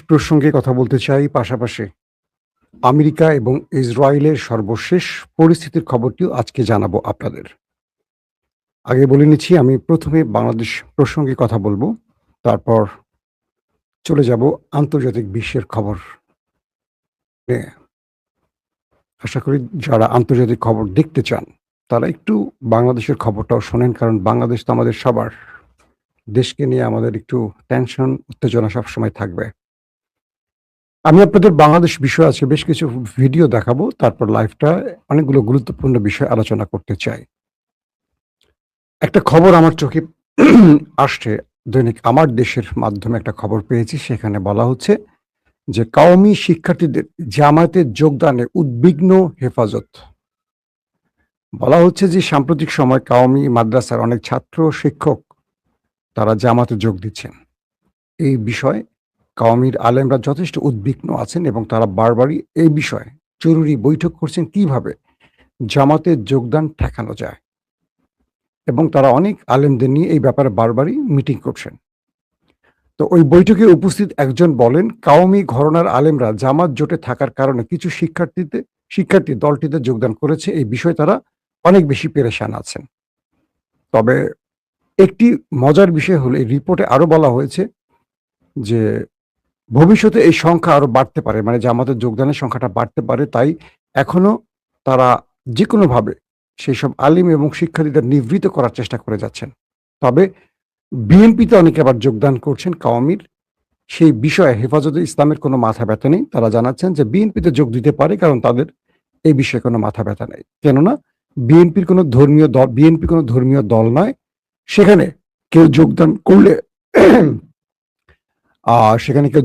প্রসঙ্গে কথা বলতে চাই, পাশাপাশি আমেরিকা এবং ইসরায়েলের সর্বশেষ পরিস্থিতির খবরটিও আজকে জানাবো আপনাদের। আগে বলে নিচ্ছি, আমি প্রথমে বাংলাদেশ প্রসঙ্গে কথা বলবো, তারপর চলে যাব আন্তর্জাতিক বিশ্বের খবর নিয়ে। আশা করি যারা আন্তর্জাতিক খবর দেখতে চান তারা একটু বাংলাদেশের খবরটাও শোনেন, কারণ বাংলাদেশ তো আমাদের সবার। দেশকে নিয়ে আমাদের একটু টেনশন, উত্তেজনা সবসময় থাকবে। আমি আপনাদের বাংলাদেশ বিষয়ে আজকে বেশ কিছু ভিডিও দেখাবো, তারপর লাইভটা অনেকগুলো গুরুত্বপূর্ণ বিষয় আলোচনা করতে চাই। একটা খবর আমার চোখে আসছে, দৈনিক আমার দেশের মাধ্যমে একটা খবর পেয়েছি, সেখানে বলা হচ্ছে যে কওমি শিক্ষার্থীদের জামায়াতে যোগদানে উদ্বিগ্ন হেফাজত। বলা হচ্ছে যে সাম্প্রতিক সময় কওমি মাদ্রাসার অনেক ছাত্র শিক্ষক তারা জামাতে যোগ দিচ্ছেন। এই বিষয়ে কওমির আলেমরা যথেষ্ট উদ্বিগ্ন আছেন এবং তারা বারবারই এই বিষয়ে জরুরি বৈঠক করছেন কিভাবে জামাতে যোগদান ঠেকানো যায়, এবং তারা অনেক আলেমদের নিয়ে এই ব্যাপারে বারবারই মিটিং করছেন। তো ওই বৈঠকে উপস্থিত একজন বলেন, কওমি ঘরানার আলেমরা জামাত জোটে থাকার কারণে কিছু শিক্ষার্থী দলটিতে যোগদান করেছে, এই বিষয়ে তারা অনেক বেশি পেরেশান আছেন। তবে একটি মজার বিষয় হলো, এই রিপোর্টে আরো বলা হয়েছে যে ভবিষ্যতে এই সংখ্যা আরো বাড়তে পারে, মানে জামাতের যোগদানের সংখ্যাটা বাড়তে পারে, তাই এখনো তারা যে কোনোভাবে সেই সব আলিম এবং শিক্ষার্থীদের নিবৃত্ত করার চেষ্টা করে যাচ্ছেন। তবে বিএনপিতে অনেকে আবার যোগদান করছেন কওমির, সেই বিষয়ে হেফাজতে ইসলামের কোনো মাথা ব্যথা নেই। তারা জানাচ্ছেন যে বিএনপিতে যোগ দিতে পারে, কারণ তাদের এই বিষয়ে কোনো মাথা ব্যথা নেই। কেননা বিএনপি কোনো ধর্মীয় দল নয়। সেখানে কেউ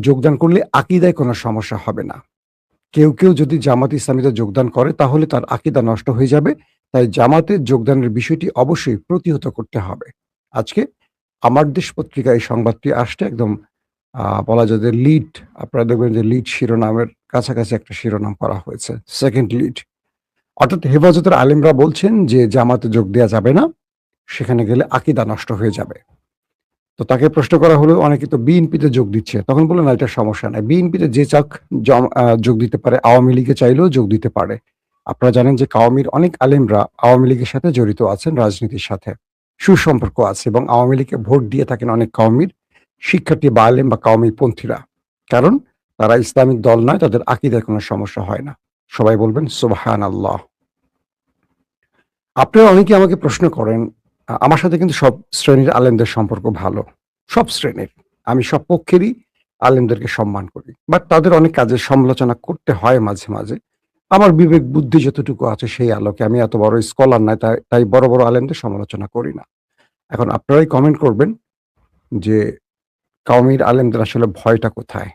যোগদান করলে আকীদায় কোনো সমস্যা হবে না। কেউ যদি জামাত ইসলামীতে যোগদান করে তাহলে তার আকীদা নষ্ট হয়ে যাবে। তাই জামাতে যোগদানের বিষয়টি অবশ্যই প্রতিহত করতে হবে। আজকে আমার দেশ পত্রিকায় এই সংবাদটি আসছে, একদম বলা যায় যে লিড, আপনারা দেখবেন যে লিড শিরোনামের কাছাকাছি একটা শিরোনাম করা হয়েছে, সেকেন্ড লিড। অর্থাৎ হেফাজতের আলেমরা বলছেন যে জামাতে যোগ দেওয়া যাবে না, সেখানে গেলে আকীদা নষ্ট হয়ে যাবে। তো তাকে প্রশ্ন করা হলো, অনেকে তো বিএনপিতে যোগ দিচ্ছে, তখন বললেন না, এটা সমস্যা নাই, বিএনপিতে যে চাক যোগ দিতে পারে, আওয়ামী লীগে চাইলেও যোগ দিতে পারে। আপনারা জানেন যে কওমির অনেক আলেমরা আওয়ামী লীগের সাথে জড়িত আছেন, রাজনীতির সাথে সুসম্পর্ক আছে, এবং আওয়ামী লীগকে ভোট দিয়ে থাকেন অনেক কওমির শিক্ষার্থী বা আলেম বা কওমি পন্থীরা। কারণ তারা ইসলামিক দল নয়, তাদের আকীদায় কোনো সমস্যা হয় না। সবাই বলবেন সুবহানাল্লাহ। আপনারা অনেকে আমাকে প্রশ্ন করেন, আমার সাথে কিন্তু সব শ্রেণীর আলেমদের সম্পর্ক ভালো, সব শ্রেণীর, আমি সব পক্ষেরই আলেমদেরকে সম্মান করি, বাট তাদের অনেক কাজের সমালোচনা করতে হয় মাঝে মাঝে। আমার বিবেক বুদ্ধি যতটুকু আছে সেই আলোকে, আমি এত বড় স্কলার নাই, তাই বড় বড় আলেমদের সমালোচনা করি না। এখন আপনারাই কমেন্ট করবেন যে কওমির আলেমদের আসলে ভয়টা কোথায়,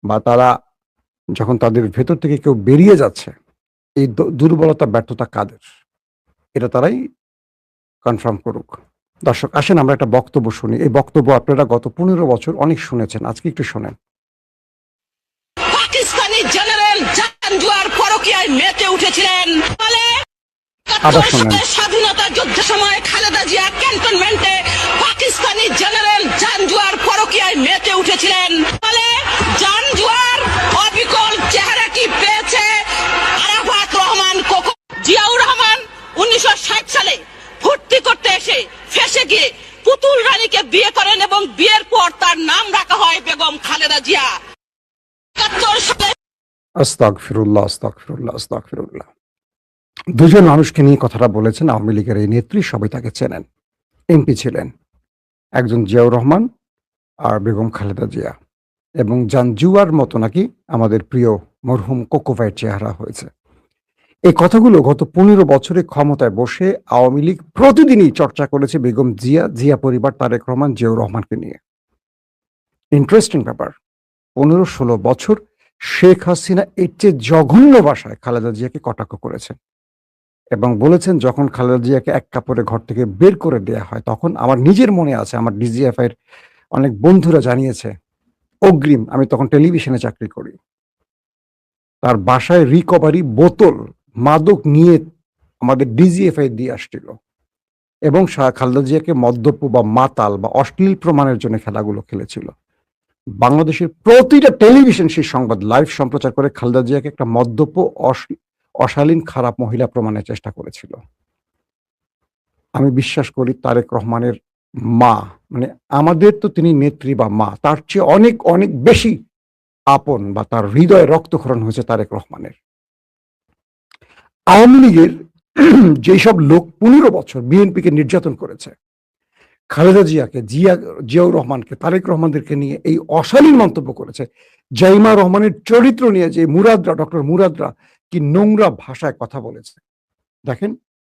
বা তারা যখন তাদের ভেতর থেকে কেউ বেরিয়ে যাচ্ছে, এই দুর্বলতা ব্যর্থতা কাদের, এটা তারাই কনফার্ম করুক। দর্শক আসেন আমরা একটা বক্তব্য শুনি। এই বক্তব্য আপনারা গত 15 বছর অনেক শুনেছেন, আজকে একটু শোনেন। পাকিস্তানি জেনারেল জাঞ্জুয়ার পরকীয়ায় মেতে উঠেছিলেন। আবার শোনেন। স্বাধীনতা যুদ্ধের সময় খালেদা জিয়া ক্যান্টনমেন্টে পাকিস্তানি জেনারেল জাঞ্জুয়ার পরকীয়ায় মেতে উঠেছিলেন। ফলে জাঞ্জুয়ার অবিকল চেহারা কি পেয়েছে আরাফাত রহমান কোকো। জিয়াউর রহমান 1960 সালে ফুর্তি করতে এসে ফেসে গিয়ে পুতুল রানীকে বিয়ে করেন এবং বিয়ের পর তার নাম রাখা হয় বেগম খালেদা জিয়া। 71 সালে আস্তাগফিরুল্লাহ, আস্তাগফিরুল্লাহ, আস্তাগফিরুল্লাহ। দুজন মানুষকে নিয়ে কথাটা বলেছেন আওয়ামী লীগের এই নেত্রী, সবাই তাকে চেনেন, এমপি ছিলেন, একজন জিয়াউর রহমান আর বেগম খালেদা জিয়া। এবং জাঞ্জুয়ার মতো নাকি আমাদের প্রিয় মরহুম কোকো ভাইয়ের চেহারা হয়েছে। এই কথাগুলো গত 15 বছরে ক্ষমতায় বসে আওয়ামী লীগ প্রতিদিনই চর্চা করেছে বেগম জিয়া পরিবার, তারেক রহমান, জিয়াউর রহমানকে নিয়ে। ইন্টারেস্টিং ব্যাপার, 15-16 বছর শেখ হাসিনা এর চেয়ে জঘন্য ভাষায় খালেদা জিয়াকে কটাক্ষ করেছেন এবং বলেছেন, যখন খালেদা জিয়াকে এক কাপড়ে ঘর থেকে বের করে দেয়া হয়, তখন আমার নিজের মনে আছে, আমার ডিজিএফআই এর অনেক বন্ধুরা জানিয়েছে, অগ্রিম, আমি তখন টেলিভিশনে চাকরি করি, তার বাসায় রিকভারি বোতল মাদক নিয়ে আমাদের ডিজিএফআই দিয়ে আসছিল এবং খালেদা জিয়াকে মদ্যপ বা মাতাল বা অশ্লীল প্রমাণের জন্য খেলাগুলো খেলেছিল। বাংলাদেশের প্রতিটা টেলিভিশন সেই সংবাদ লাইভ সম্প্রচার করে খালেদা জিয়াকে একটা মদ্যপ অশালীন খারাপ মহিলা প্রমাণের চেষ্টা করেছিল। আমি বিশ্বাস করি তারেক রহমানের মা, মানে আমাদের তো তিনি নেত্রী বা মা, তার চেয়ে অনেক অনেক বেশি আপন বা তার হৃদয়ে রক্তক্ষরণ হয়েছে তারেক রহমানের। আওয়ামী লীগের যেসব লোক 15 বছর বিএনপিকে নির্যাতন করেছে, খালেদা জিয়াকে, জিয়াউর রহমানকে, তারেক রহমানদেরকে নিয়ে এই অশালীন মন্তব্য করেছে, জাইমা রহমানের চরিত্র নিয়ে যে ডক্টর মুরাদরা কি নোংরা ভাষায় কথা বলেছে, দেখেন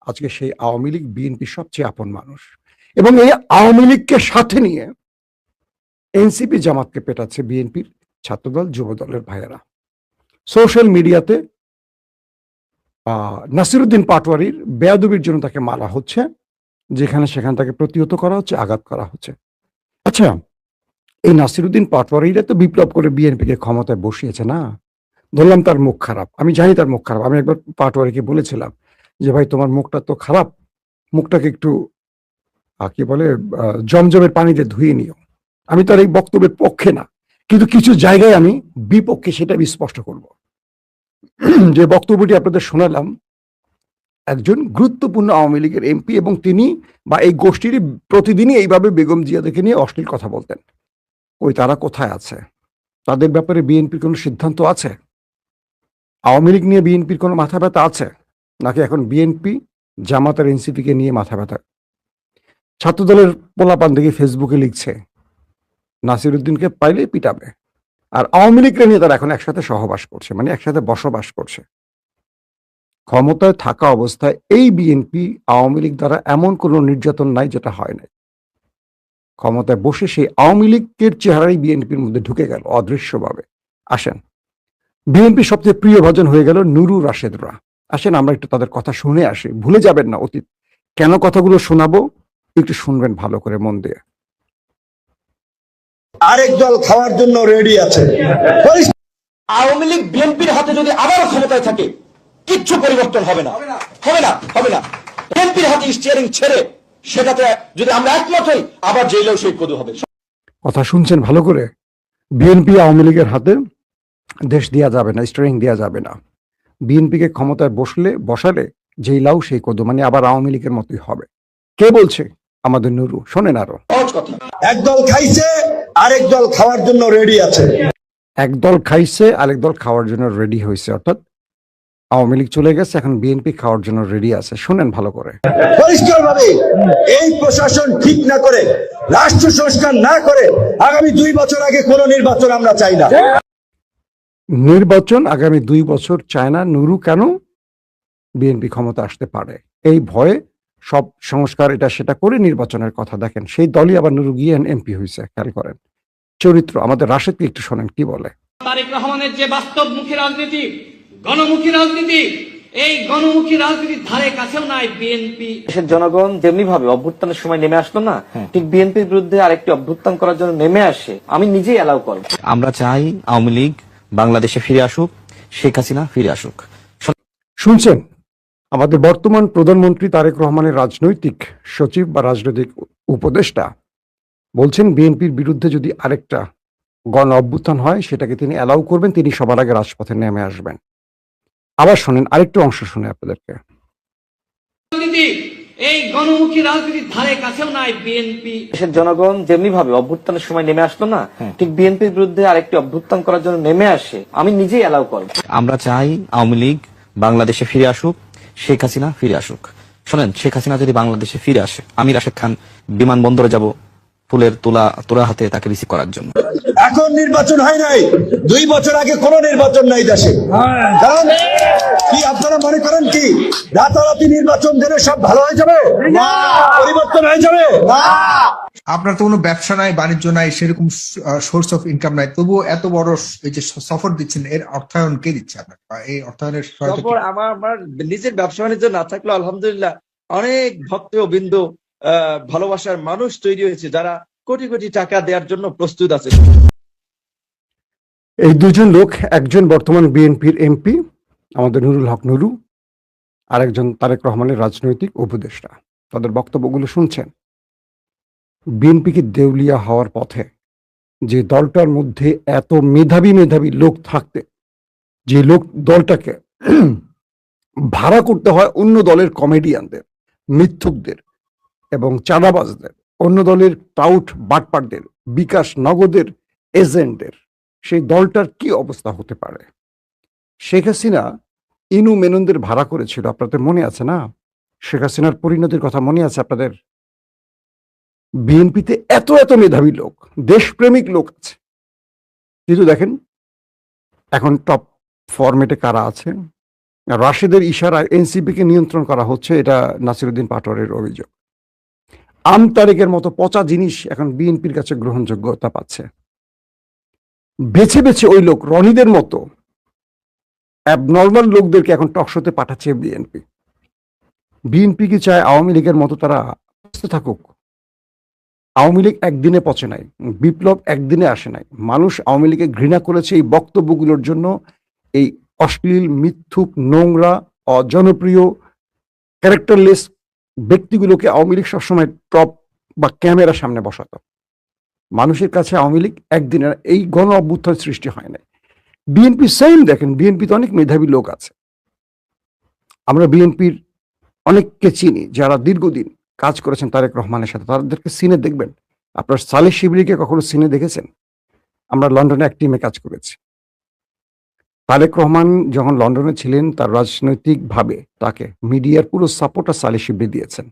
আজকে সেই আওয়ামী লীগ বিএনপির সবচেয়ে আপন মানুষ, এবং এই আওয়ামী লীগকে সাথে নিয়ে এনসিপি জামাতকে পেটাচ্ছে বিএনপির ছাত্রদল যুবদলের ভাইয়েরা। সোশ্যাল মিডিয়াতে নাসিরুদ্দিন পাটোয়ারির বেয়াদবির জন্য তাকে মারা হচ্ছে, যেখানে সেখানে তাকে প্রতিহত করা হচ্ছে, আঘাত করা হচ্ছে। আচ্ছা, এই নাসিরুদ্দিন পাটোয়ারিরা তো বিপ্লব করে বিএনপিকে ক্ষমতায় বসিয়েছে না? ধরলাম তার মুখ খারাপ, আমি জানি তার মুখ খারাপ, আমি একবার পাটোয়ারিকে বলেছিলাম যে ভাই তোমার মুখটা তো খারাপ, মুখটাকে একটু কি বলে জমজমের পানিতে ধুয়ে নিও। আমি তার এই বক্তব্যের পক্ষে না, কিন্তু কিছু জায়গায় আমি বিপক্ষে, সেটা আমি স্পষ্ট করব। যে বক্তব্যটি আপনাদের শোনালাম, একজন গুরুত্বপূর্ণ আওয়ামী লীগের এমপি, এবং তিনি বা এই গোষ্ঠীর প্রতিদিনই এইভাবে বেগম জিয়াদেরকে নিয়ে অশ্লীল কথা বলতেন। ওই তারা কোথায় আছে? তাদের ব্যাপারে বিএনপির কোনো সিদ্ধান্ত আছে? আওয়ামী লীগ নিয়ে বিএনপির কোনো মাথা ব্যথা আছে? নাকি এখন বিএনপি জামাত আর এনসিপিকে নিয়ে মাথা ব্যথা? ছাত্রদলের পোলাপান দেখে ফেসবুকে লিখছে নাসিরুদ্দিনকে পাইলে পিটাবে, আর আওয়ামী লীগকে নিয়ে তারা এখন একসাথে সহবাস করছে, মানে একসাথে বসবাস করছে। ক্ষমতায় থাকা অবস্থায় এই বিএনপি আওয়ামী লীগ দ্বারা এমন কোনো নির্যাতন নাই যেটা হয় নাই। ক্ষমতায় বসে সেই আওয়ামী লীগের চেহারাই বিএনপির মধ্যে ঢুকে গেল অদৃশ্যভাবে। আসেন, বিএনপির সবচেয়ে প্রিয় ভাজন হয়ে গেল নুরু রাশেদরা। আসেন আমরা একটু তাদের কথা শুনে আসি, ভুলে যাবেন না অতীত। কেন কথাগুলো শোনাবো একটু শুনবেন ভালো করে মন দিয়ে। আরেক দল খাওয়ার জন্য রেডি আছে। আওয়ামী লীগ বিএনপির হাতে যদি আবারও ক্ষমতায় থাকে, কিচ্ছু পরিবর্তন হবে না, হবে না। বিএনপির হাতে স্টিয়ারিং ছেড়ে সেটাতে যদি আমরা একমত হই, আবার জেলেও সেই কদু হবে। কথা শুনছেন ভালো করে? বিএনপি আওয়ামী লীগের হাতে দেশ দেওয়া যাবে না, স্টিয়ারিং দেওয়া যাবে না। বিএনপিকে ক্ষমতায় বসালে যেই লাউ সেই কদু, মানে আবার আওয়ামী লীগের মতোই হবে। কে বলছে? আমাদের নুরু। শোনেন আরো। সহজ কথা। এক দল খাইছে, আরেক দল খাওয়ার জন্য রেডি আছে। একদল খাইছে, আরেক দল খাওয়ার জন্য রেডি হয়েছে, অর্থাৎ আওয়ামী লীগ চলে গেছে, এখন বিএনপি খাওয়ার জন্য রেডি আছে। শুনেন ভালো করে। পরিষ্কারভাবে এই প্রশাসন ঠিক না করে, রাষ্ট্র সংস্কার না করে, আগামী 2 বছর আগে কোনো নির্বাচন আমরা চাই না। নির্বাচন আগামী 2 বছর চায় না নুরু। কেন? বিএনপি ক্ষমতা আসতে পারে এই ভয়ে সব সংস্কার এটা সেটা করে নির্বাচনের কথা। দেখেন সেই দলই আবার নুরু গিয়ে এমপি হয়েছে। খেয়াল করেন চরিত্র। আমাদের রাশেদকে একটু শোনেন কি বলে। তারেক রহমানের যে বাস্তবমুখী রাজনীতি, গণমুখী রাজনীতি, এই গণমুখী রাজনীতির ধারে কাছেও নাই বিএনপি। দেশের জনগণ যেমনি ভাবে অভ্যুত্থানের সময় নেমে আসলো না, ঠিক বিএনপির বিরুদ্ধে আরেকটি অভ্যুত্থান করার জন্য নেমে আসে। আমি নিজেই অ্যালাউ করব। আমরা চাই আওয়ামী লীগ বাংলাদেশে ফিরে আসুক, শেখ হাসিনা ফিরে আসুক। শুনছেন আমাদের বর্তমান প্রধানমন্ত্রী তারেক রহমানের রাজনৈতিক সচিব বা রাজনৈতিক উপদেষ্টা বলছেন বিএনপির বিরুদ্ধে যদি আরেকটা গণ অভ্যুত্থান হয় সেটাকে তিনি অ্যালাউ করবেন, তিনি সবার আগে রাজপথে নেমে আসবেন। আবার শোনেন আরেকটু অংশ শুনে আপনাদেরকে। রাজনীতি, এই গণমুখী রাজনীতির ধারে কাছেও নাই বিএনপি। দেশের জনগণ যেমনি ভাবে অভ্যুত্থানের সময় নেমে আসলো না, ঠিক বিএনপির বিরুদ্ধে আরেকটি অভ্যুত্থান করার জন্য নেমে আসে। আমি নিজেই অ্যালাউ করব। আমরা চাই আওয়ামী লীগ বাংলাদেশে ফিরে আসুক, শেখ হাসিনা ফিরে আসুক। শোনেন, শেখ হাসিনা যদি বাংলাদেশে ফিরে আসে, আমি রাশেদ খান বিমানবন্দরে যাব ফুলের তোলা হাতে তাকে রিসিভ করার জন্য। এখন নির্বাচন হয় নাই, 2 বছর আগে কোনো নির্বাচন নাই দেশে। কারণ কি আপনারা মনে করেন কি রাতারাতি নির্বাচন দিলে সব ভালো হয়ে যাবে? পরিবর্তন হয়ে যাবে? আপনার তো কোনো ব্যবসা নাই, বাণিজ্য নাই, সেরকম সোর্স অফ ইনকাম নাই, তবুও এত বড় এই যে সফর দিচ্ছেন, এর অর্থায়ন কে দিচ্ছে আপনার? এই অর্থায়নের সহায়তা তারপর আমার নিজের ব্যবসা বাণিজ্য না থাকলেও আলহামদুলিল্লাহ অনেক ভক্ত বৃন্দ, ভালোবাসার মানুষ তৈরি হয়েছে যারা কোটি কোটি টাকা দেওয়ার জন্য প্রস্তুত আছে। এই দুজন লোক, একজন বর্তমান বিএনপির এমপি আমাদের নুরুল হক নুরু, আরেকজন তারেক রহমানের রাজনৈতিক উপদেষ্টা। তাদের বক্তব্যগুলো শুনছেন। বিএনপি কি দেউলিয়া হওয়ার পথে? যে দলটার মধ্যে এত মেধাবী মেধাবী লোক থাকতে, যে লোক দলটাকে ভাড়া করতে হয় অন্য দলের কমেডিয়ানদের, মিথ্যুকদের এবং চাঁদাবাজদের, অন্য দলের টাউট বাটপারদের, বিকাশ নগদের এজেন্টদের, সেই দলটার কি অবস্থা হতে পারে? শেখ হাসিনা ইনু মেননদের ভাড়া করেছিল, আপনাদের মনে আছে না? শেখ হাসিনার পরিণতির কথা মনে আছে আপনাদের? বিএনপিতে এত এত মেধাবী লোক, দেশপ্রেমিক লোক আছে, কিন্তু দেখেন এখন টপ ফরম্যাটে কারা আছে? রাশেদের ইশারায় এনসিপিকে নিয়ন্ত্রণ করা হচ্ছে, এটা নাসিরুদ্দিন পাটোয়ারির অভিযোগ। তারেকের মতো পচা জিনিস এখন বিএনপির কাছে গ্রহণযোগ্যতা পাচ্ছে। বেছে বেছে ওই লোক রনিদের মতো অ্যাবনর্মাল লোকদেরকে এখন টকশোতে পাঠাচ্ছে বিএনপি। বিএনপি কি চায় আওয়ামী লীগের মতো তারা সুস্থ থাকুক? আওয়ামী লীগ একদিনে পচে নাই, বিপ্লব একদিনে আসে নাই। মানুষ আওয়ামী লীগকে ঘৃণা করেছে এই বক্তব্যগুলোর জন্য, এই অশ্লীল, মিথ্যুক, নোংরা, অজনপ্রিয়, ক্যারেক্টারলেস ব্যক্তিগুলোকে আওয়ামী লীগ সবসময় টপ বা ক্যামেরার সামনে বসাতো। মানুষের কাছে আওয়ামী লীগ একদিনে এই গণ অভ্যুত্থান সৃষ্টি হয় নাই। বিএনপি সেম, দেখেন বিএনপিতে অনেক মেধাবী লোক আছে। আমরা বিএনপির অনেককে চিনি যারা দীর্ঘদিন কাজ করেছেন তারেক রহমানের সাথে, তাদেরকে সিনে দেখবেন। আপনার সালেহ শিবলিকে কখনো সিনে দেখেছেন? আমরা লন্ডনে এক টিমে কাজ করেছি। তারেক রহমান যখন লন্ডনে ছিলেন, তার রাজনৈতিকভাবে তাকে মিডিয়ার পুরো সাপোর্টটা সালেহ শিবলি দিয়েছেন।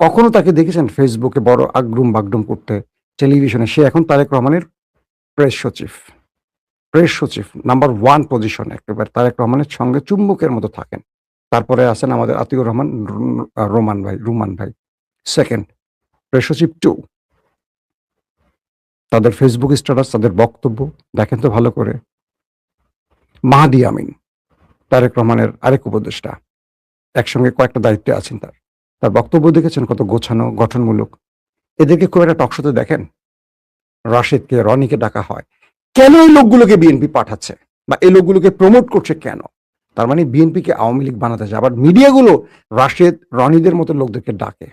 কখনো তাকে দেখেছেন ফেসবুকে বড় আগডুম বাগডুম করতে, টেলিভিশনে? সে এখন তারেক রহমানের প্রেস সচিব নাম্বার 1 পজিশন, একেবারে তারেক রহমানের সঙ্গে চুম্বকের মতো থাকেন। তারপরে আছেন আমাদের আতিউর রহমান রুমান ভাই সেকেন্ড, প্রেস সচিব 2। তাদের ফেসবুক স্ট্যাটাস, তাদের বক্তব্য দেখেন তো ভালো করে। মাহাদি আমিন, তারেক রহমানের আরেক উপদেষ্টা, একসঙ্গে কয়েকটা দায়িত্বে আছেন। তার বক্তব্য দেখেছেন কত গোছানো, গঠনমূলক। এদেরকে খুব একটা টকশোতে দেখেন? রাশেদকে, রনিকে ডাকা হয় কেন? এই লোকগুলোকে বিএনপি পাঠাচ্ছে বা এই লোকগুলোকে প্রমোট করছে কেন? তার মানে বিএনপিকে আওয়ামী লীগ বানাতে চায়। আবার মিডিয়াগুলো রাশেদ, রনিদের মতো লোকদেরকে ডাকে।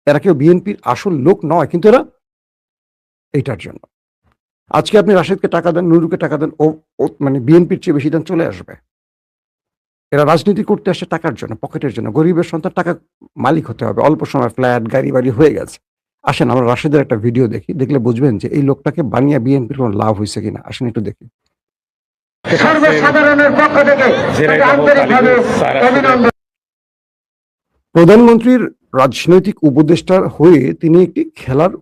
এরা কেউ বিএনপির আসল লোক নয়, কিন্তু এরা এইটার জন্য। আজকে আপনি রাশেদকে টাকা দেন, নুরুকে টাকা দেন, ও মানে বিএনপির চেয়ে বেশি দেন, চলে আসবে। এরা রাজনীতি করতে আসে টাকার জন্য, পকেটের জন্য। গরিবের সন্তান টাকা মালিক হতে হবে, অল্প সময় ফ্ল্যাট, গাড়ি বাড়ি হয়ে গেছে। আসেন আমরা রাশেদের একটা ভিডিও দেখি, দেখলে বুঝবেন যে এই লোকটাকে বানিয়ে বিএনপির কোনো লাভ হয়েছে কিনা। আসেন একটু দেখি। সর্বসাধারণের পক্ষ থেকে আন্তরিকভাবে অভিনন্দন। প্রধানমন্ত্রীর রাজনৈতিক উপদেষ্টার হয়ে তিনি একটি খেলার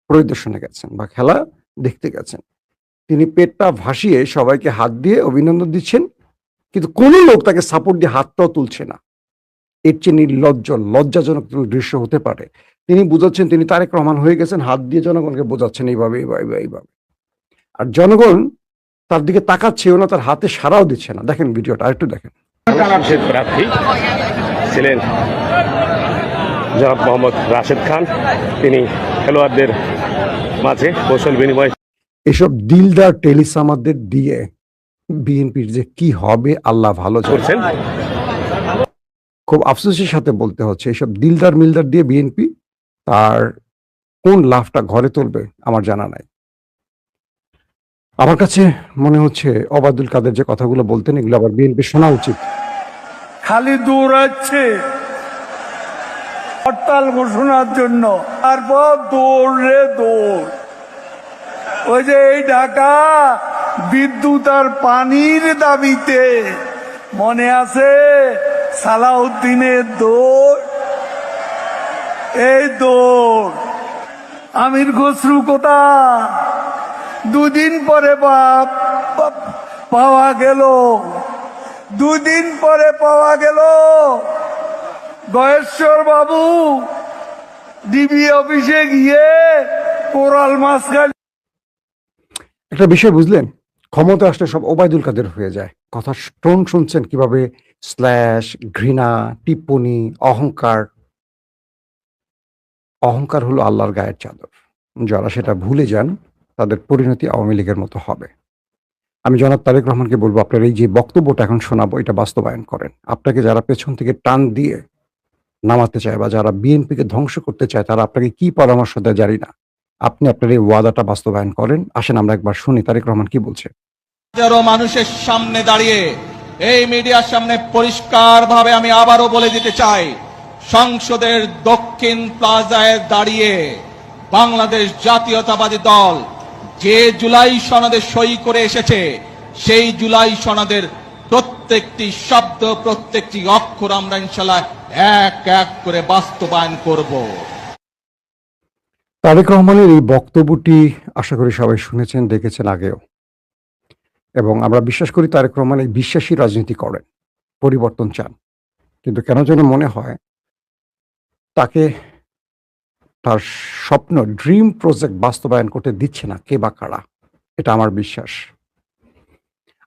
পরিদর্শনে গেছেন বা খেলা দেখতে গেছেন। তিনি পেটটা ভাসিয়ে সবাইকে হাত দিয়ে অভিনন্দন দিচ্ছেন, কিন্তু কোনো লোক তাকে সাপোর্ট দিয়ে হাতটাও তুলছে না। এর চেয়ে নির্লজ্জ, লজ্জাজনক দৃশ্য হতে পারে? তিনি বুঝাচ্ছেন তিনি তারেক রহমান হয়ে গেছেন, হাত দিয়ে জনগণকে বোঝাচ্ছেন এইভাবে। আর জনগণ তার দিকে তাকাচ্ছেও না, তার হাতে সাড়াও দিচ্ছে না। দেখেন ভিডিওটা, আরেকটু দেখেন। প্রার্থী ছিলেন জনাব মোহাম্মদ রাশেদ খান, তিনি খেলোয়াড়দের মাঝে কৌশল বিনিময়। এসব দিলদার টেলিসামারদের দিয়ে বিএনপির যে কি হবে আল্লাহ ভালো করছেন। খুব আফসোসের সাথে বলতে হচ্ছে, এসব দিলদার মিলদার দিয়ে বিএনপি তার কোন লাভটা ঘরে তুলবে আমার জানা নাই। আমার কাছে মনে হচ্ছে ওবায়দুল কাদের যে কথাগুলো বলতেন, এগুলো আবার বিএনপি শোনা উচিত। খালি দৌড়াচ্ছে হরতাল ঘোষণার জন্য, তারপর দৌড়। ওই যে এই ঢাকা বিদ্যুৎ আর পানির দাবিতে মনে আছে সালাউদ্দিনের দৌড়? এই দৌড় আমির খসরু কোথা? দুদিন পরে পাওয়া গেল, গয়েশ্বর বাবু ডিবি অফিসে গিয়ে কোরাল মাছ খাই। একটা বিষয় বুঝলেন, ক্ষমতা আসলে সব ওবায়দুল কাদের হয়ে যায়। কথা টোন শুনছেন কিভাবে? স্ল্যাশ, ঘৃণা, টিপ্পনি, অহংকার হলো আল্লাহর গায়ের চাদর। যারা সেটা ভুলে যান তাদের পরিণতি আওয়ামী লীগের মতো হবে। আমি জনাব তারেক রহমানকে বলবো, আপনার এই যে বক্তব্যটা এখন শোনাবো, এটা বাস্তবায়ন করেন। আপনাকে যারা পেছন থেকে টান দিয়ে নামাতে চায় বা যারা বিএনপিকে ধ্বংস করতে চায়, তারা আপনাকে কি পরামর্শ দেয় জানি না, আপনি আপনার এই ওয়াদাটা বাস্তবায়ন করেন। আসেন আমরা একবার শুনি তারেক রহমান কি বলছে। হাজারো মানুষের সামনে দাঁড়িয়ে এই মিডিয়ার সামনে পরিষ্কার ভাবে আমি আবারও বলে দিতে চাই, সংসদের দক্ষিণ প্লাজায় দাঁড়িয়ে বাংলাদেশ জাতীয়তাবাদী দল যে জুলাই সনদে সই করে এসেছে, সেই জুলাই সনদের প্রত্যেকটি শব্দ, প্রত্যেকটি অক্ষর আমরা ইনশাআল্লাহ এক এক করে বাস্তবায়ন করব। তারেক রহমানের এই বক্তব্যটি আশা করি সবাই শুনেছেন, দেখেছেন আগেও, এবং আমরা বিশ্বাস করি তারেক রহমান এই বিশ্বাসী রাজনীতি করেন, পরিবর্তন চান। কিন্তু কেন যেন মনে হয় তাকে তার স্বপ্ন, ড্রিম প্রজেক্ট বাস্তবায়ন করতে দিচ্ছে না কে বা কারা, এটা আমার বিশ্বাস।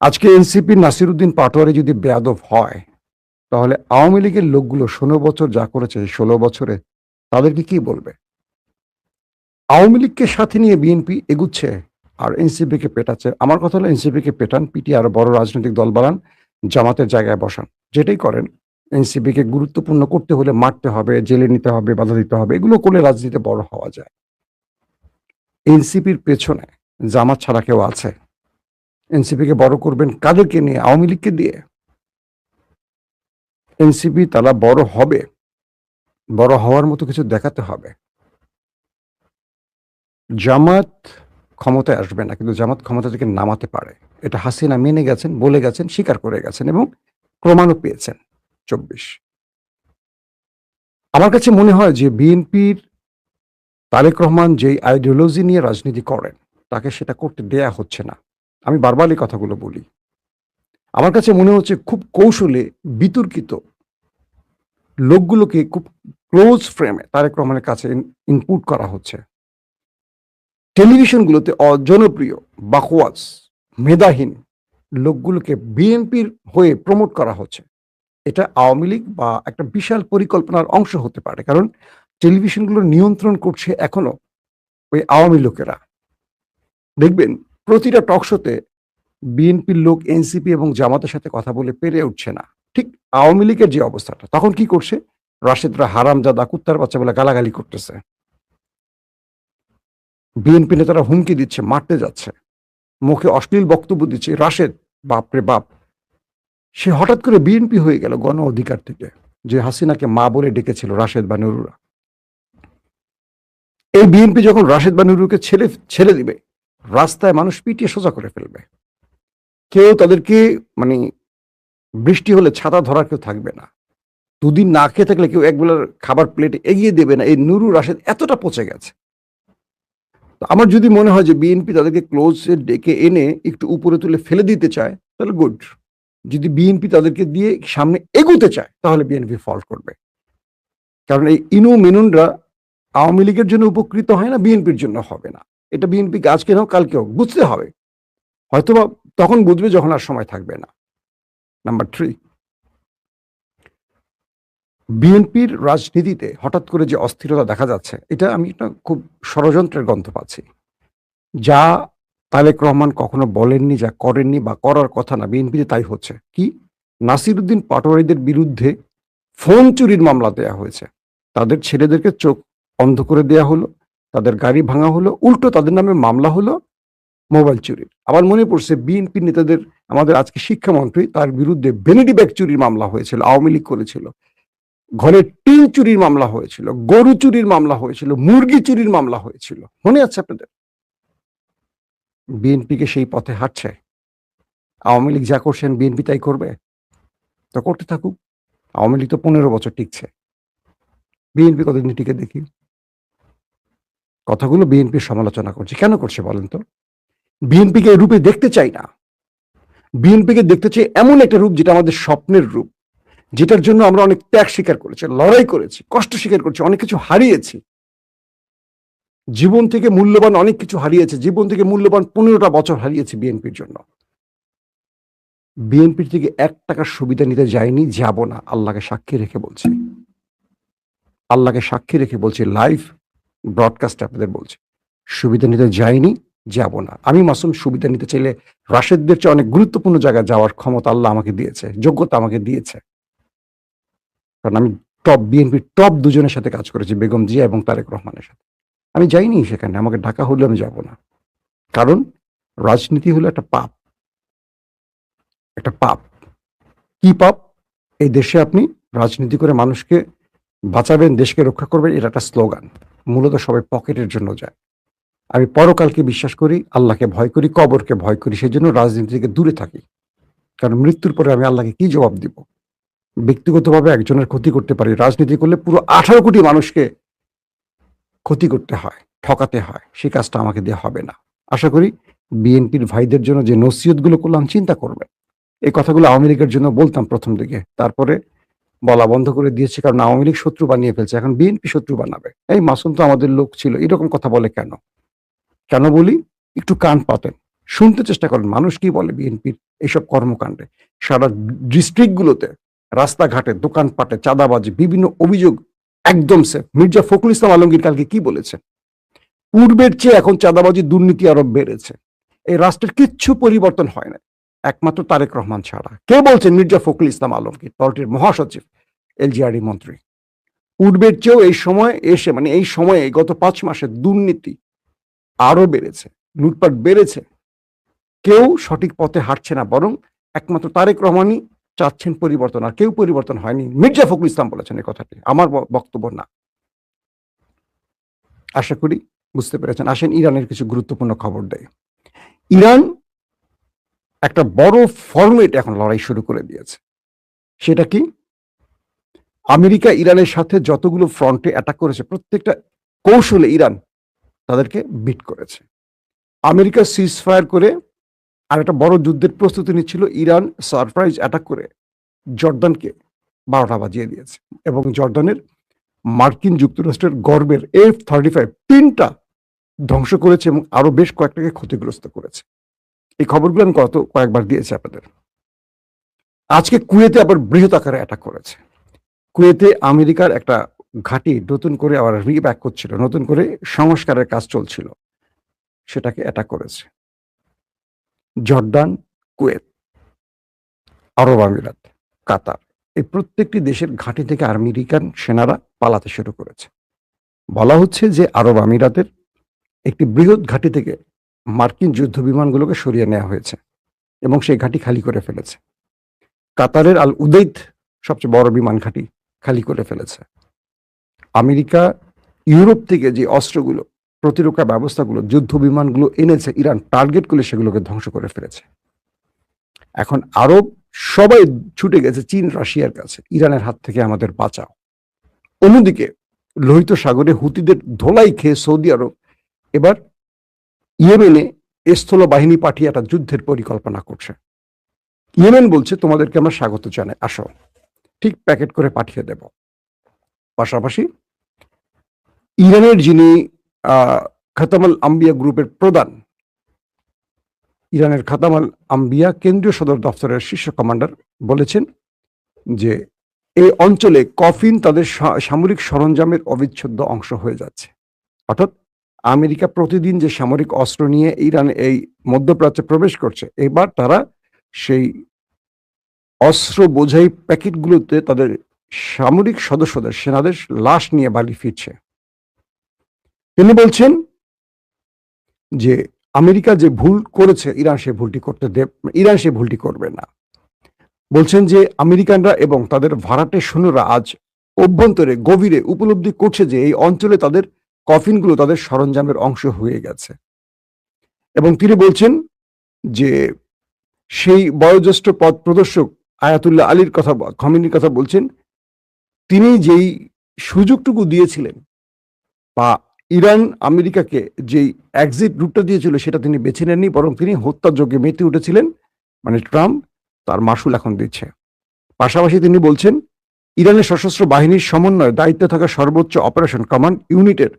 আজকে এনসিপি নাসিরউদ্দিন পাটোয়ারি যদি বেয়াদব হয়, তাহলে আওয়ামী লীগের লোকগুলো 16 বছর যা করেছে, 16 বছরে তাদেরকে কি বলবে? আওয়ামী লীগকে সাথে নিয়ে বিএনপি এগুচ্ছে আর এনসিপি কে পেটাচ্ছে। আমার কথা হলো এনসিপি কে পেটান, পিটিয়ে আরো বড় রাজনৈতিক দল বানান, জামাতের জায়গায় বসান, যেটাই করেন। এনসিপি কে গুরুত্বপূর্ণ করতে হলে মারতে হবে, জেলে নিতে হবে, বাধা দিতে হবে, এগুলো করলে রাজনীতিতে বড় হওয়া যায়। এনসিপির পেছনে জামাত ছাড়া কেউ আছে? এনসিপি কে বড় করবেন কাদেরকে নিয়ে? আওয়ামী লীগকে দিয়ে? এনসিপি তারা বড় হবে, বড় হওয়ার মতো কিছু দেখাতে হবে। জামাত ক্ষমতায় আসবে না, কিন্তু জামাত ক্ষমতা থেকে নামাতে পারে। এটা হাসিনা মেনে গেছেন, বলে গেছেন, স্বীকার করে গেছেন এবং প্রমাণও পেয়েছেন 24। আমার কাছে মনে হয় যে বিএনপির তারেক রহমান যেই আইডিওলজি নিয়ে রাজনীতি করেন, তাকে সেটা করতে দেয়া হচ্ছে না। আমি বারবার এই কথাগুলো বলি। আমার কাছে মনে হচ্ছে খুব কৌশলে বিতর্কিত লোকগুলোকে খুব ক্লোজ ফ্রেমে তারেক রহমানের কাছে ইনপুট করা হচ্ছে। টেলিভিশনগুলোতে অজনপ্রিয়, বাকওয়াজ, মেধাহীন লোকগুলোকে বিএনপির হয়ে প্রমোট করা হচ্ছে। এটা আওয়ামী লীগ বা একটা বিশাল পরিকল্পনার অংশ হতে পারে, কারণ টেলিভিশনগুলো নিয়ন্ত্রণ করছে এখনো ওই আওয়ামী লোকেরা। দেখবেন প্রতিটা টকশোতে বিএনপির লোক এনসিপি এবং জামাতের সাথে কথা বলে পেরে উঠছে না। ঠিক আওয়ামী লীগের যে অবস্থাটা, তখন কি করছে? রাশেদরা হারামজাদা, কুত্তার বাচ্চা বলে গালাগালি করতেছে। বিএনপি নেতারা হুমকি দিচ্ছে, মারতে যাচ্ছে, মুখে অশ্লীল বক্তব্য দিচ্ছে। রাশেদ বাপরে বাপ, সে হঠাৎ করে বিএনপি হয়ে গেল গণ অধিকার থেকে, যে হাসিনাকে মা বলে ডেকেছিল রাশেদ বা নুরুরা। এই বিএনপি যখন রাশেদ বা নুরুকে ছেড়ে দিবে, রাস্তায় মানুষ পিটিয়ে সোজা করে ফেলবে। কেউ তাদেরকে মানে বৃষ্টি হলে ছাতা ধরার কেউ থাকবে না। দুদিন না খেয়ে থাকলে কেউ একবেলার খাবার প্লেটে এগিয়ে দেবে না। এই নুরু রাশেদ এতটা পচে গেছে। আমার যদি মনে হয় যে বিএনপি তাদেরকে ক্লোজে ডেকে এনে একটু উপরে তুলে ফেলে দিতে চায়, তাহলে গুড। যদি বিএনপি তাদেরকে দিয়ে সামনে এগোতে চায়, তাহলে বিএনপি ফল করবে। কারণ এই ইনু মিনুনরা আওয়ামী লীগের জন্য উপকৃত হয় না, বিএনপির জন্য হবে না। এটা বিএনপিকে আজকে হোক কালকে হোক বুঝতে হবে। হয়তোবা তখন বুঝবে যখন আর সময় থাকবে না। নাম্বার 3, বিএনপির রাজনীতিতে হঠাৎ করে যে অস্থিরতা দেখা যাচ্ছে, এটা আমি একটা খুব ষড়যন্ত্রের গন্ধ পাচ্ছি। যা তারেক রহমান কখনো বলেননি, যা করেননি বা করার কথা না, বিএনপিতে তাই হচ্ছে। কি? নাসিরউদ্দিন পাটোয়ারিদের বিরুদ্ধে ফোন চুরির মামলা দেয়া হয়েছে। তাদের ছেলেদেরকে চোখ অন্ধ করে দেয়া হলো, তাদের গাড়ি ভাঙা হলো, উল্টো তাদের নামে মামলা হলো মোবাইল চুরির। আবার মনে পড়ছে বিএনপি নেতাদের, আমাদের আজকে শিক্ষামন্ত্রী, তার বিরুদ্ধে ভ্যানিটি ব্যাগ চুরির মামলা হয়েছিল, আওয়ামী লীগ করেছিল। ঘরে টিন চুরির মামলা হয়েছিল, গরু চুরির মামলা হয়েছিল, মুরগি চুরির মামলা হয়েছিল। মনে আছে আপনাদের? বিএনপিকে সেই পথে হাঁটছে। আওয়ামী লীগ যা করছেন বিএনপি তাই করবে? তো করতে থাকুক। আওয়ামী লীগ তো 15 বছর টিকছে, বিএনপি কতদিন টিকে দেখি। কথাগুলো বিএনপির সমালোচনা করছে, কেন করছে বলেন তো? বিএনপিকে রূপে দেখতে চাই না। বিএনপিকে দেখতে চাই এমন একটা রূপ যেটা আমাদের স্বপ্নের রূপ, যেটার জন্য আমরা অনেক ত্যাগ স্বীকার করেছি, লড়াই করেছি, কষ্ট স্বীকার করেছি, অনেক কিছু হারিয়েছি। জীবন থেকে মূল্যবান অনেক কিছু হারিয়েছে, জীবন থেকে মূল্যবান 15টা বছর হারিয়েছি বিএনপির জন্য। বিএনপির থেকে 1 টাকার সুবিধা নিতে যাইনি, যাব না। আল্লাহকে সাক্ষী রেখে বলছি, আল্লাহকে সাক্ষী রেখে বলছি, লাইভ ব্রডকাস্ট আপনাদের বলছি, সুবিধা নিতে যাইনি, যাব না। আমি মাসুম, সুবিধা নিতে চাইলে রাশেদদের চেয়ে অনেক গুরুত্বপূর্ণ জায়গায় যাওয়ার ক্ষমতা আল্লাহ আমাকে দিয়েছে, যোগ্যতা আমাকে দিয়েছে। কারণ আমি টপ বিএনপির টপ 2 জনের সাথে কাজ করেছি, বেগম জিয়া এবং তারেক রহমানের সাথে। আমি যাইনি সেখানে, আমাকে ডাকা হলে আমি যাব না। কারণ রাজনীতি হলো একটা পাপ, একটা পাপ। কি পাপ? এই দেশে আপনি রাজনীতি করে মানুষকে বাঁচাবেন, দেশকে রক্ষা করবেন, এটা একটা স্লোগান। মূলত সবাই পকেটের জন্য যায়। আমি পরকালকে বিশ্বাস করি, আল্লাহকে ভয় করি, কবরকে ভয় করি, সেই জন্য রাজনীতি থেকে দূরে থাকি। কারণ মৃত্যুর পরে আমি আল্লাহকে কি জবাব দিব? ব্যক্তিগতভাবে একজনের ক্ষতি করতে পারি, রাজনীতি করলে পুরো 18 কোটি মানুষকে ক্ষতি করতে হয়, ঠকাতে হয়। সেই কাজটা আমাকে দিয়ে হবে না। আশা করি বিএনপির ভাইদের জন্য যে নসিহতগুলো করলাম চিন্তা করবেন। এই কথাগুলো আওয়ামী লীগের জন্য বলতাম প্রথম দিকে, তারপরে বলা বন্ধ করে দিয়েছে, কারণ আওয়ামী লীগ শত্রু বানিয়ে ফেলছে, এখন বিএনপি শত্রু বানাবে। এই মাসুম তো আমাদের লোক ছিল, এরকম কথা বলে কেন? কেন বলি? একটু কান পাতেন, শুনতে চেষ্টা করেন মানুষ কি বলে বিএনপির এইসব কর্মকাণ্ডে। সারা ডিস্ট্রিক্টগুলোতে, রাস্তাঘাটে, দোকানপাটে চাঁদাবাজি, বিভিন্ন অভিযোগ একদম সেফ। মির্জা ফখরুল ইসলাম আলমগীর কালকে কি বলেছেন? পূর্বের চেয়ে এখন চাঁদাবাজি, দুর্নীতি আরো বেড়েছে। এই রাষ্ট্রের কিচ্ছু পরিবর্তন হয় না একমাত্র তারেক রহমান ছাড়া। কে বলছেন? মির্জা ফখরুল ইসলাম আলমগীর, দলটির মহাসচিব, এলজিআরডি মন্ত্রী। পূর্বের চেয়েও এই সময় এসে, মানে এই সময়ে গত 5 মাসে দুর্নীতি আরো বেড়েছে, লুটপাট বেড়েছে। কেউ সঠিক পথে হাঁটছে না, বরং একমাত্র তারেক রহমানই চাচ্ছেন পরিবর্তন, আর কেউ পরিবর্তন হয়নি। মির্জা ফখরুল ইসলাম বলেছেন এই কথাটি, আমার বক্তব্য না। আশা করি বুঝতে পেরেছেন। আসেন ইরানের কিছু গুরুত্বপূর্ণ খবর দেয়। ইরান একটা বড় ফরম্যাট এখন লড়াই শুরু করে দিয়েছে। সেটা কি? আমেরিকা ইরানের সাথে যতগুলো ফ্রন্টে অ্যাটাক করেছে, প্রত্যেকটা কৌশলে ইরান তাদেরকে বিট করেছে। আমেরিকা সিজ ফায়ার করে আর একটা বড় যুদ্ধের প্রস্তুতি নিচ্ছিল, ইরান সারপ্রাইজ অ্যাটাক করে জর্দানকে 12টা বাজিয়ে দিয়েছে, এবং জর্দানের মার্কিন যুক্তরাষ্ট্রের গর্বের F-35 3টা ধ্বংস করেছে এবং আরো বেশ কয়েকটাকে ক্ষতিগ্রস্ত করেছে। এই খবরগুলো আমি গত কয়েকবার দিয়েছি আপনাদের। আজকে কুয়েতে আবার বৃহৎ আকারে অ্যাটাক করেছে। কুয়েতে আমেরিকার একটা ঘাঁটি নতুন করে আবার রিব্যাক করছিল, নতুন করে সংস্কারের কাজ চলছিল, সেটাকে অ্যাটাক করেছে। জর্দান, কুয়েত, আরব আমিরাত, কাতার, এই প্রত্যেকটি দেশের ঘাঁটি থেকে আমেরিকান সেনারা পালাতে শুরু করেছে। বলা হচ্ছে যে আরব আমিরাতের একটি বৃহৎ ঘাঁটি থেকে মার্কিন যুদ্ধ বিমানগুলোকে সরিয়ে নেওয়া হয়েছে এবং সেই ঘাঁটি খালি করে ফেলেছে। কাতারের আল উদেইদ সবচেয়ে বড় বিমান ঘাঁটি খালি করে ফেলেছে। আমেরিকা ইউরোপ থেকে যে অস্ত্রগুলো, প্রতিরক্ষা ব্যবস্থাগুলো, যুদ্ধ বিমানগুলো এনেছে, ইরান টার্গেট করে সেগুলোকে ধ্বংস করে ফেলেছে। এখন আরব সবাই ছুটে গেছে চীন, রাশিয়ার কাছে, ইরানের হাত থেকে আমাদের বাঁচাও। অন্যদিকে লোহিত সাগরে হুতিদের ধোলাই খেয়ে সৌদি আরব এবার ইয়েমেনে স্থল বাহিনী পাঠিয়ে একটা যুদ্ধের পরিকল্পনা করছে। ইয়েমেন বলছে তোমাদেরকে আমরা স্বাগত জানাই, আসো, ঠিক প্যাকেট করে পাঠিয়ে দেব। পাশাপাশি ইরানের যিনি খাতামাল আম্বিয়া গ্রুপের প্রধান, ইরানের খাতামাল আম্বিয়া কেন্দ্রীয় সদর দপ্তরের শীর্ষ কমান্ডার বলেছেন যে এই অঞ্চলে কফিন তাদের সামরিক সরঞ্জামের অবিচ্ছেদ্য অংশ হয়ে যাচ্ছে। অর্থাৎ আমেরিকা প্রতিদিন যে সামরিক অস্ত্র নিয়ে ইরান এই মধ্যপ্রাচ্যে প্রবেশ করছে, এবার তারা সেই অস্ত্র বোঝাই প্যাকেটগুলোতে তাদের সামরিক সদস্যদের, সেনাদের লাশ নিয়ে বাড়ি ফিরছে। তিনি বলছেন যে আমেরিকা যে ভুল করেছে, ইরান সেই ভুলটি করবে না। বলছেন যে আমেরিকানরা এবং তাদের ভাড়াটে সৈন্যরা আজ অভ্যন্তরে গভীরে উপলব্ধি করছে যে এই অঞ্চলে তাদের কফিনগুলো তাদের সরঞ্জামের অংশ হয়ে গেছে। এবং তিনি বলছেন যে সেই বয়োজ্যেষ্ঠ পথ প্রদর্শক আয়াতুল্লাহ আলীর কথা, খমেনির কথা বলছেন, তিনি যেই সুযোগটুকু দিয়েছিলেন বা ইরান আমেরিকাকে যেই এক্সিট রুটটা দিয়েছিল সেটা তিনি বেছে নেননি, বরং তিনি হত্যাযজ্ঞে মেতে উঠেছিলেন। মানে ট্রাম্প তার মাসুল এখন দিচ্ছে। পাশাপাশি তিনি বলছেন ইরানের সশস্ত্র বাহিনীর সমন্বয়ে দায়িত্বে থাকা সর্বোচ্চ অপারেশন কমান্ড ইউনিটের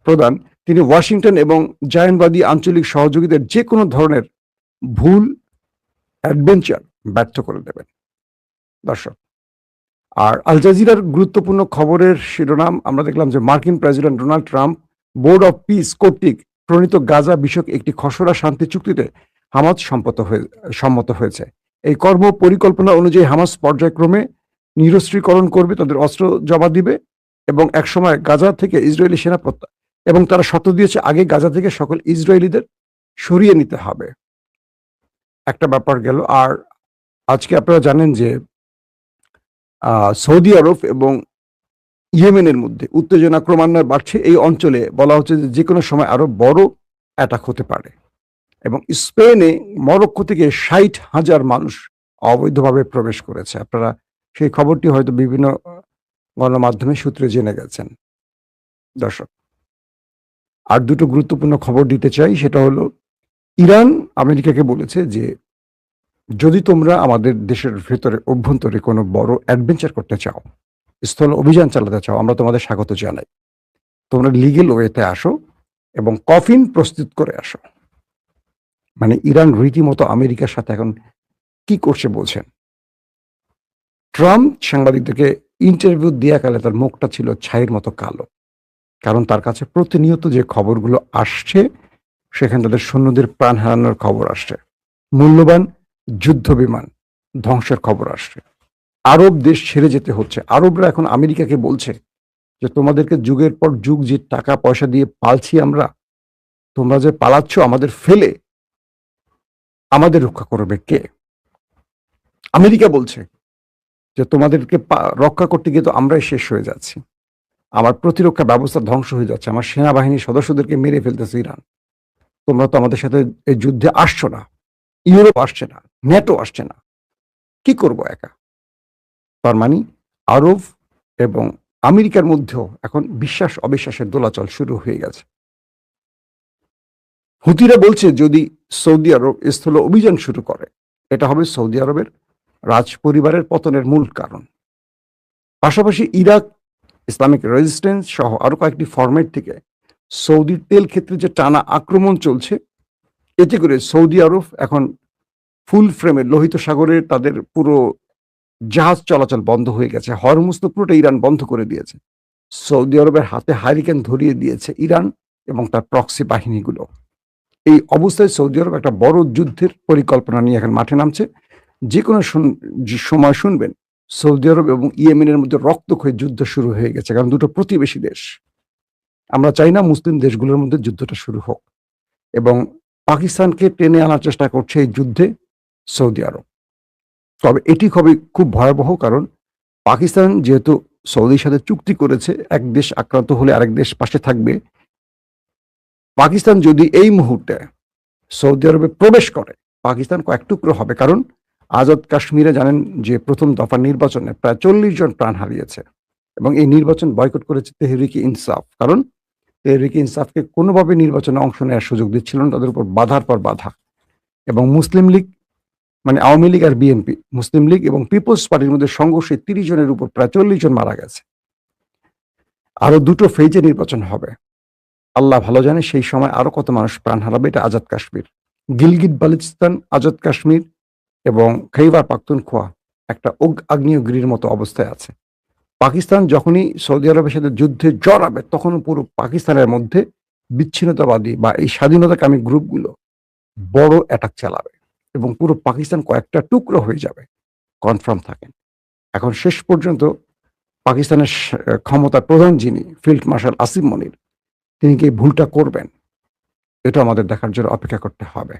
প্রধান, তিনি ওয়াশিংটন এবং জায়নবাদী আঞ্চলিক সহযোগীদের যে কোনো ধরনের ভুল অ্যাডভেঞ্চার ব্যর্থ করে দেবেন। দর্শক, আর আল জাজিরার গুরুত্বপূর্ণ খবরের শিরোনাম আমরা দেখলাম যে মার্কিন president Donald Trump board of piece কর্তৃক প্রণীত গাজা বিষয়ক একটি খসড়া শান্তি চুক্তিতে হামাস সম্মত হয়েছে। এই কর্ম পরিকল্পনা অনুযায়ী হামাস পর্যায়ক্রমে নিরস্ত্রীকরণ করবে, তাদের অস্ত্র জমা দিবে এবং একসময় গাজা থেকে ইসরায়েলি সেনা এবং তারা শর্ত দিয়েছে আগে গাজা থেকে সকল ইসরায়েলিদের সরিয়ে নিতে হবে। একটা ব্যাপার গেল। আর আজকে আপনারা জানেন যে সৌদি আরব এবং ইয়েমেনের মধ্যে উত্তেজনা ক্রমান্বয়ে বাড়ছে। এই অঞ্চলে বলা হচ্ছে যে কোনো সময় আরো বড় অ্যাটাক হতে পারে। এবং স্পেনে মরক্কো থেকে 60,000 মানুষ অবৈধভাবে প্রবেশ করেছে। আপনারা সেই খবরটি হয়তো বিভিন্ন গণমাধ্যমের সূত্রে জেনে গেছেন। দর্শক, আর দুটো গুরুত্বপূর্ণ খবর দিতে চাই। সেটা হলো, ইরান আমেরিকাকে বলেছে যে যদি তোমরা আমাদের দেশের ভেতরে অভ্যন্তরে কোনো বড় অ্যাডভেঞ্চার করতে চাও, স্থল অভিযান চালাতে চাও, আমরা তোমাদের স্বাগত জানাই। তোমরা লিগেল ওয়েতে আসো এবং কফিন প্রস্তুত করে আসো। মানে ইরান রীতিমতো আমেরিকার সাথে এখন কি করছে বলছেন। ট্রাম্প সাংবাদিকদেরকে ইন্টারভিউ দেওয়াকালে তার মুখটা ছিল ছাইয়ের মতো কালো, কারণ তার কাছে প্রতিনিয়ত যে খবরগুলো আসছে সেখানে তাদের সৈন্যদের প্রাণ হারানোর খবর আসছে, মূল্যবান যুদ্ধ বিমান ধ্বংসের খবর আসছে, আরব দেশ ছেড়ে যেতে হচ্ছে। আরবরা এখন আমেরিকাকে বলছে যে তোমাদেরকে যুগের পর যুগ যে টাকা পয়সা দিয়ে পালছি আমরা, তোমরা যে পালাচ্ছ আমাদের ফেলে, আমাদের রক্ষা করবে কে? আমেরিকা বলছে যে তোমাদেরকে রক্ষা করতে গিয়ে তো আমরাই শেষ হয়ে যাচ্ছি, আমার প্রতিরক্ষা ব্যবস্থা ধ্বংস হয়ে যাচ্ছে, আমার সেনাবাহিনীর সদস্যদেরকে মেরে ফেলতেছে ইরান, তোমরা তো আমাদের সাথে এই যুদ্ধে আসছো না, ইউরোপ আসছে না, ন্যাটো আসছে না, কি করব একা? তার মানে আরব এবং আমেরিকার মধ্যেও এখন বিশ্বাস অবিশ্বাসের দোলাচল শুরু হয়ে গেছে। হুতিরা বলছে যদি সৌদি আরব স্থল অভিযান শুরু করে, এটা হবে সৌদি আরবের রাজ পরিবারের পতনের মূল কারণ। পাশাপাশি ইরাক, ইসলামিক রেজিস্ট্যান্স সহ আরো কয়েকটি ফরম্যাট থেকে সৌদির তেল ক্ষেত্রে যে টানা আক্রমণ চলছে, এতে করে সৌদি আরব এখন ফুল ফ্রেমে লোহিত সাগরের তাদের পুরো জাহাজ চলাচল বন্ধ হয়ে গেছে। হরমুজ তো পুরোটা ইরান বন্ধ করে দিয়েছে। সৌদি আরবের হাতে হারিকেন ধরিয়ে দিয়েছে ইরান এবং তার প্রক্সি বাহিনীগুলো। এই অবস্থায় সৌদি আরব একটা বড় যুদ্ধের পরিকল্পনা নিয়ে এখন মাঠে নামছে। যে কোনো সময় শুনবেন সৌদি আরব এবং ইয়েমেনের মধ্যে রক্তক্ষয়ী যুদ্ধ শুরু হয়ে গেছে, কারণ দুটো প্রতিবেশী দেশ। আমরা চাই না মুসলিম দেশগুলোর মধ্যে যুদ্ধটা শুরু হোক, এবং পাকিস্তানকে টেনে আনার চেষ্টা করছে এই যুদ্ধে সৌদি আরব। তবে এটি হবে খুব ভয়াবহ, কারণ পাকিস্তান যেহেতু সৌদির সাথে চুক্তি করেছে এক দেশ আক্রান্ত হলে আরেক দেশ পাশে থাকবে। পাকিস্তান যদি এই মুহূর্তে সৌদি আরবে প্রবেশ করে, পাকিস্তান কয়েক টুকরো হবে। কারণ আজাদ কাশ্মীরে জানেন যে প্রথম দফা নির্বাচনে প্রায় 40 জন প্রাণ হারিয়েছে, এবং এই নির্বাচন বয়কট করেছে তেহরিকে ইনসাফ। কারণ তেহরিকে ইনসাফকে কোনোভাবে নির্বাচনে অংশ নেওয়ার সুযোগ দিচ্ছিল না, তাদের উপর বাধার পর বাধা। এবং মুসলিম লীগ, মানে আওয়ামী লীগ আর বিএনপি, মুসলিম লীগ এবং পিপলস পার্টির মধ্যে সংঘর্ষে 30 জনের উপর প্রায় 40 জন মারা গেছে। আরো দুটো ফেজে নির্বাচন হবে। আল্লাহ ভালো জানে সেই সময় আরো কত মানুষ প্রাণ হারাবে। এটা আজাদ কাশ্মীর, গিলগিট বালুচিস্তান, আজাদ কাশ্মীর এবং খৈবার পাখতুনখোয়া একটা আগ্নেয়গিরির মতো অবস্থায় আছে। পাকিস্তান যখনই সৌদি আরবের সাথে যুদ্ধে জড়াবে, তখন পুরো পাকিস্তানের মধ্যে বিচ্ছিন্নতাবাদী বা এই স্বাধীনতাকামী গ্রুপগুলো বড় অ্যাটাক চালাবে এবং পুরো পাকিস্তান কয়েকটা টুকরো হয়ে যাবে, কনফার্ম থাকেন। এখন শেষ পর্যন্ত পাকিস্তানের ক্ষমতার প্রধান যিনি, ফিল্ড মার্শাল আসিম মনির, তিনি কি ভুলটা করবেন? এটা আমাদের দেখার জন্য অপেক্ষা করতে হবে।